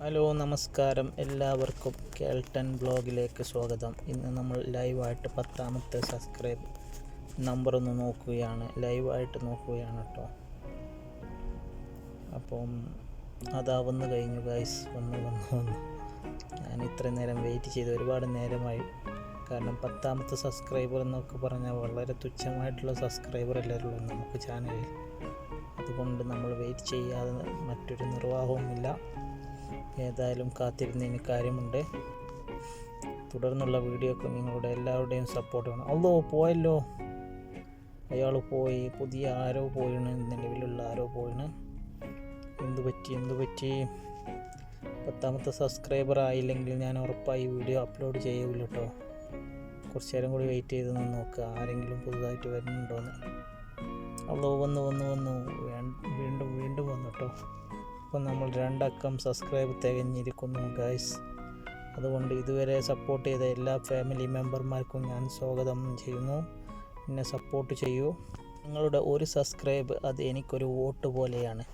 Hello നമസ്കാരം, എല്ലാവർക്കും കേൾട്ടൺ ബ്ലോഗിലേക്ക് സ്വാഗതം. ഇന്ന് നമ്മൾ ലൈവായിട്ട് 10ാമത്തെ സബ്സ്ക്രൈബ് നമ്പർ ഒന്ന് ലൈവായിട്ട് നോക്കുകയാണ് കേട്ടോ. അപ്പം അതാ കഴിഞ്ഞു ഗൈസ്, വന്നു. ഞാൻ ഇത്രയും നേരം വെയിറ്റ് ചെയ്ത് ഒരുപാട് നേരമായി. കാരണം 10ാമത്തെ സബ്സ്ക്രൈബർ എന്നൊക്കെ പറഞ്ഞാൽ വളരെ തുച്ഛമായിട്ടുള്ള സബ്സ്ക്രൈബർ അല്ലല്ലോ നമുക്ക് ചാനലിൽ. അതുകൊണ്ട് നമ്മൾ വെയിറ്റ് ചെയ്യാതെ മറ്റൊരു നിർവാഹവുമില്ല. ഏതായാലും കാത്തിരുന്നതിന് കാര്യമുണ്ട്. തുടർന്നുള്ള വീഡിയോക്ക് നിങ്ങളുടെ എല്ലാവരുടെയും സപ്പോർട്ട് വേണം. അല്ലോ പോയല്ലോ, അയാൾ പോയി. പുതിയ ആരോ പോയിണ്, നിലവിലുള്ള ആരോ പോയിണ്. എന്തു പറ്റി? 10ാമത്തെ സബ്സ്ക്രൈബർ ആയില്ലെങ്കിൽ ഞാൻ ഉറപ്പായി വീഡിയോ അപ്ലോഡ് ചെയ്യൂല കേട്ടോ. കുറച്ച് നേരം കൂടി വെയിറ്റ് ചെയ്ത് നോക്കുക, ആരെങ്കിലും പുതുതായിട്ട് വരുന്നുണ്ടോയെന്ന്. അല്ലോ വന്നു വീണ്ടും വന്നു കേട്ടോ. അപ്പം നമ്മൾ 2 അക്കം സബ്സ്ക്രൈബ് തികഞ്ഞിരിക്കുന്നു ഗൈസ്. അതുകൊണ്ട് ഇതുവരെ സപ്പോർട്ട് ചെയ്ത എല്ലാ ഫാമിലി മെമ്പർമാർക്കും ഞാൻ സ്വാഗതം ചെയ്യുന്നു. എന്നെ സപ്പോർട്ട് ചെയ്യൂ. നിങ്ങളുടെ ഒരു സബ്സ്ക്രൈബ് അത് എനിക്കൊരു വോട്ട് പോലെയാണ്.